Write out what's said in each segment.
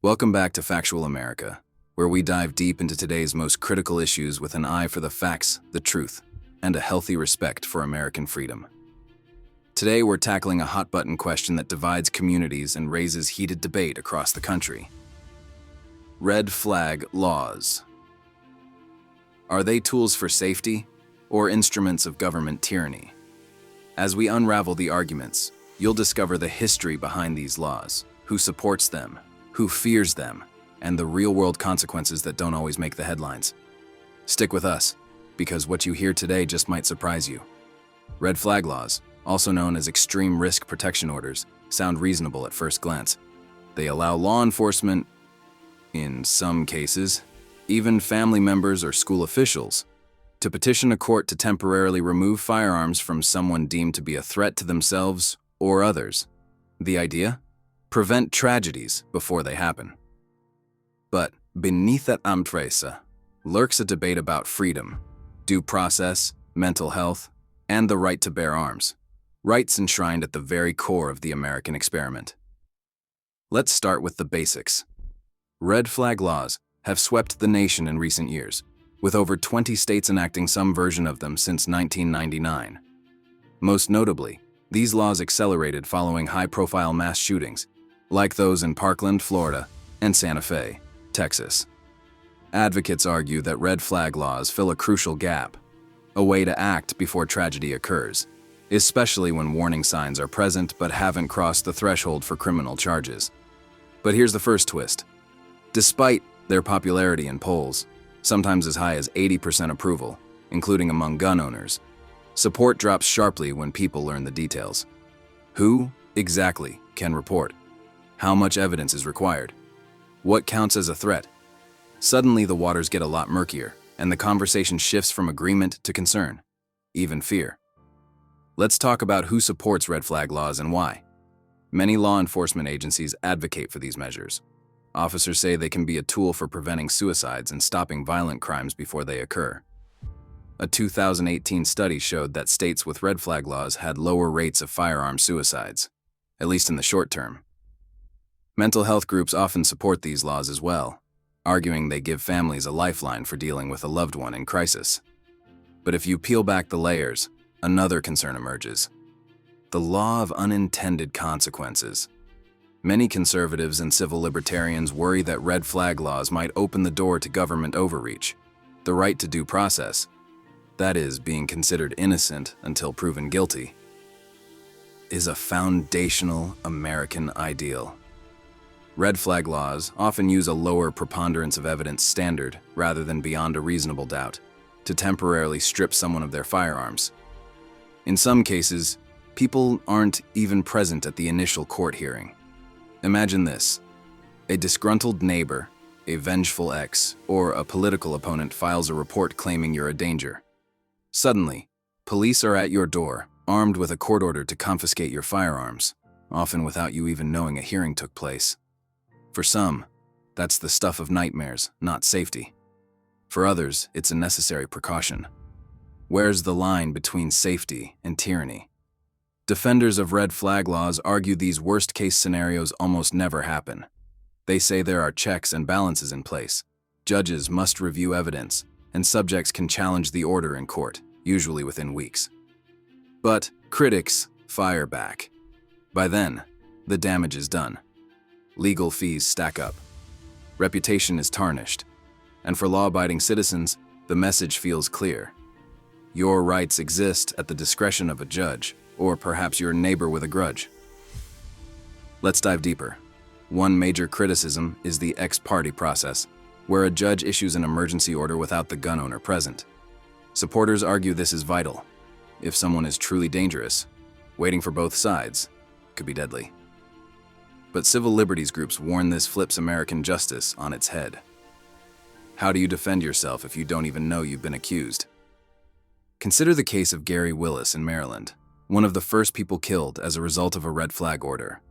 Welcome back to Factual America, where we dive deep into today's most critical issues with an eye for the facts, the truth, and a healthy respect for American freedom. Today, we're tackling a hot-button question that divides communities and raises heated debate across the country. Red flag laws. Are they tools for safety or instruments of government tyranny? As we unravel the arguments, you'll discover the history behind these laws, who supports them, who fears them, and the real-world consequences that don't always make the headlines. Stick with us, because what you hear today just might surprise you. Red flag laws, also known as extreme risk protection orders, sound reasonable at first glance. They allow law enforcement, in some cases, even family members or school officials, to petition a court to temporarily remove firearms from someone deemed to be a threat to themselves or others. The idea? Prevent tragedies before they happen. But beneath that umbrella lurks a debate about freedom, due process, mental health, and the right to bear arms, rights enshrined at the very core of the American experiment. Let's start with the basics. Red flag laws have swept the nation in recent years, with over 20 states enacting some version of them since 1999. Most notably, these laws accelerated following high-profile mass shootings, like those in Parkland, Florida, and Santa Fe, Texas. Advocates argue that red flag laws fill a crucial gap, a way to act before tragedy occurs, especially when warning signs are present but haven't crossed the threshold for criminal charges. But here's the first twist. Despite their popularity in polls, sometimes as high as 80% approval, including among gun owners, support drops sharply when people learn the details. Who, exactly, can report? How much evidence is required? What counts as a threat? Suddenly, the waters get a lot murkier, and the conversation shifts from agreement to concern, even fear. Let's talk about who supports red flag laws and why. Many law enforcement agencies advocate for these measures. Officers say they can be a tool for preventing suicides and stopping violent crimes before they occur. A 2018 study showed that states with red flag laws had lower rates of firearm suicides, at least in the short term. Mental health groups often support these laws as well, arguing they give families a lifeline for dealing with a loved one in crisis. But if you peel back the layers, another concern emerges: the law of unintended consequences. Many conservatives and civil libertarians worry that red flag laws might open the door to government overreach. The right to due process, that is, being considered innocent until proven guilty, is a foundational American ideal. Red flag laws often use a lower preponderance of evidence standard rather than beyond a reasonable doubt to temporarily strip someone of their firearms. In some cases, people aren't even present at the initial court hearing. Imagine this: a disgruntled neighbor, a vengeful ex, or a political opponent files a report claiming you're a danger. Suddenly, police are at your door, armed with a court order to confiscate your firearms, often without you even knowing a hearing took place. For some, that's the stuff of nightmares, not safety. For others, it's a necessary precaution. Where's the line between safety and tyranny? Defenders of red flag laws argue these worst-case scenarios almost never happen. They say there are checks and balances in place. Judges must review evidence, and subjects can challenge the order in court, usually within weeks. But critics fire back. By then, the damage is done. Legal fees stack up. Reputation is tarnished. And for law-abiding citizens, the message feels clear. Your rights exist at the discretion of a judge, or perhaps your neighbor with a grudge. Let's dive deeper. One major criticism is the ex parte process, where a judge issues an emergency order without the gun owner present. Supporters argue this is vital. If someone is truly dangerous, waiting for both sides could be deadly. But civil liberties groups warn this flips American justice on its head. How do you defend yourself if you don't even know you've been accused? Consider the case of Gary Willis in Maryland, one of the first people killed as a result of a red flag order.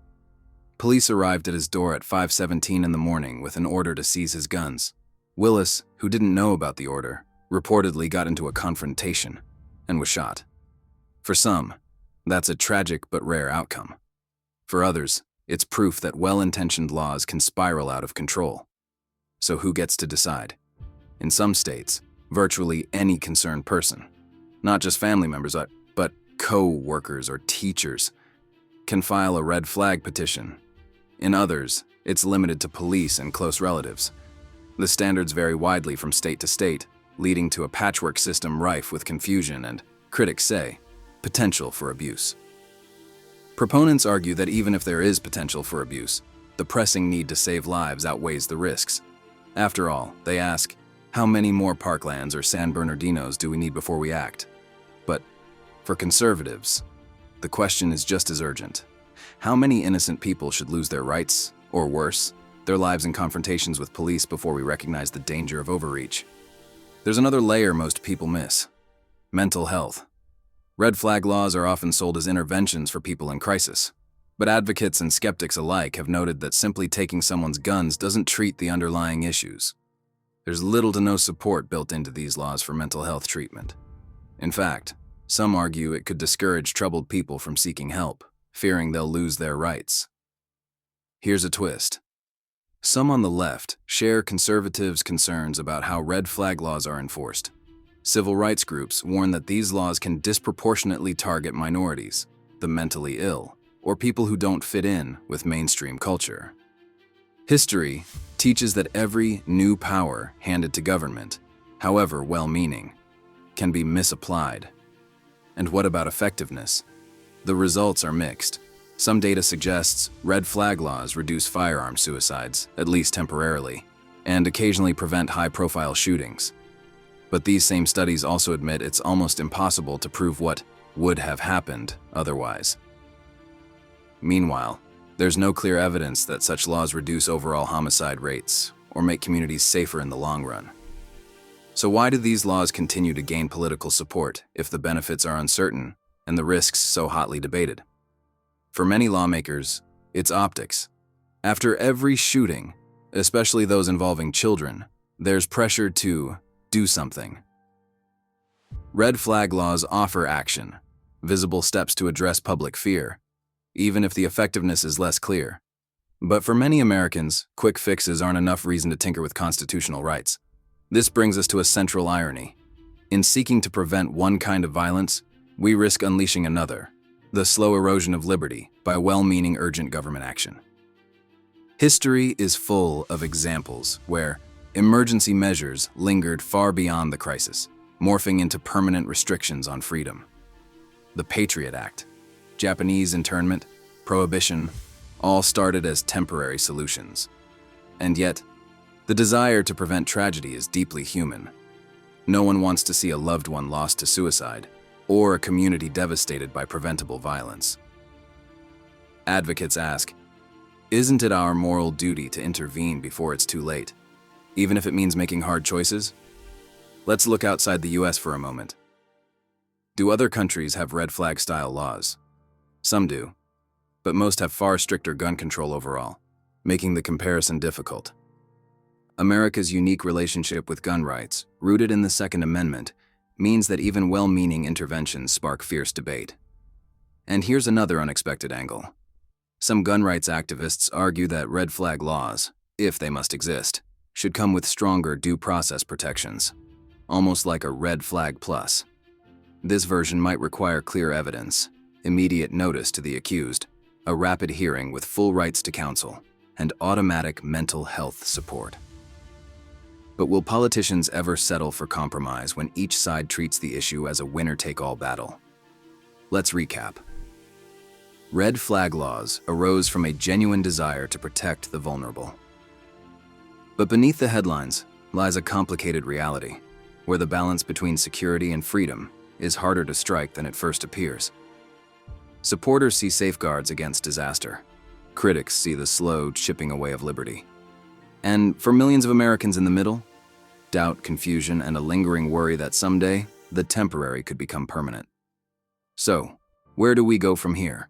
Police arrived at his door at 5:17 in the morning with an order to seize his guns. Willis, who didn't know about the order, reportedly got into a confrontation and was shot. For some, that's a tragic but rare outcome. For others, It's proof that well-intentioned laws can spiral out of control. So who gets to decide? In some states, virtually any concerned person, not just family members, but co-workers or teachers, can file a red flag petition. In others, it's limited to police and close relatives. The standards vary widely from state to state, leading to a patchwork system rife with confusion and, critics say, potential for abuse. Proponents argue that even if there is potential for abuse, the pressing need to save lives outweighs the risks. After all, they ask, how many more Parklands or San Bernardinos do we need before we act? But for conservatives, the question is just as urgent. How many innocent people should lose their rights, or worse, their lives in confrontations with police before we recognize the danger of overreach? There's another layer most people miss: mental health. Red flag laws are often sold as interventions for people in crisis, but advocates and skeptics alike have noted that simply taking someone's guns doesn't treat the underlying issues. There's little to no support built into these laws for mental health treatment. In fact, some argue it could discourage troubled people from seeking help, fearing they'll lose their rights. Here's a twist. Some on the left share conservatives' concerns about how red flag laws are enforced. Civil rights groups warn that these laws can disproportionately target minorities, the mentally ill, or people who don't fit in with mainstream culture. History teaches that every new power handed to government, however well-meaning, can be misapplied. And what about effectiveness? The results are mixed. Some data suggests red flag laws reduce firearm suicides, at least temporarily, and occasionally prevent high-profile shootings. But these same studies also admit it's almost impossible to prove what would have happened otherwise. Meanwhile, there's no clear evidence that such laws reduce overall homicide rates or make communities safer in the long run. So why do these laws continue to gain political support if the benefits are uncertain and the risks so hotly debated? For many lawmakers, it's optics. After every shooting, especially those involving children, there's pressure to do something. Red flag laws offer action, visible steps to address public fear, even if the effectiveness is less clear. But for many Americans, quick fixes aren't enough reason to tinker with constitutional rights. This brings us to a central irony. In seeking to prevent one kind of violence, we risk unleashing another, the slow erosion of liberty by well-meaning urgent government action. History is full of examples where emergency measures lingered far beyond the crisis, morphing into permanent restrictions on freedom. The Patriot Act, Japanese internment, prohibition, all started as temporary solutions. And yet, the desire to prevent tragedy is deeply human. No one wants to see a loved one lost to suicide, or a community devastated by preventable violence. Advocates ask, isn't it our moral duty to intervene before it's too late, even if it means making hard choices? Let's look outside the US for a moment. Do other countries have red flag style laws? Some do, but most have far stricter gun control overall, making the comparison difficult. America's unique relationship with gun rights, rooted in the Second Amendment, means that even well-meaning interventions spark fierce debate. And here's another unexpected angle. Some gun rights activists argue that red flag laws, if they must exist, should come with stronger due process protections, almost like a red flag plus. This version might require clear evidence, immediate notice to the accused, a rapid hearing with full rights to counsel, and automatic mental health support. But will politicians ever settle for compromise when each side treats the issue as a winner-take-all battle? Let's recap. Red flag laws arose from a genuine desire to protect the vulnerable. But beneath the headlines lies a complicated reality, where the balance between security and freedom is harder to strike than it first appears. Supporters see safeguards against disaster. Critics see the slow chipping away of liberty. And for millions of Americans in the middle, doubt, confusion, and a lingering worry that someday the temporary could become permanent. So, where do we go from here?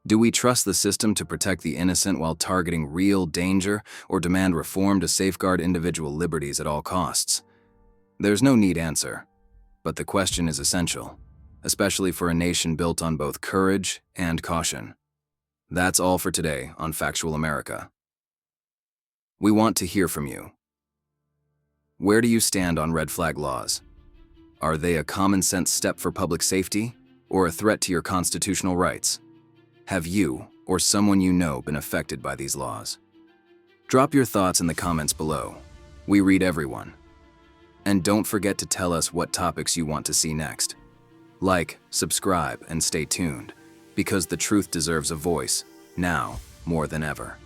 Do we trust the system to protect the innocent while targeting real danger, or demand reform to safeguard individual liberties at all costs? There's no neat answer, but the question is essential, especially for a nation built on both courage and caution. That's all for today on Factual America. We want to hear from you. Where do you stand on red flag laws? Are they a common sense step for public safety or a threat to your constitutional rights? Have you or someone you know been affected by these laws? Drop your thoughts in the comments below. We read everyone. And don't forget to tell us what topics you want to see next. Like, subscribe, and stay tuned, because the truth deserves a voice, now more than ever.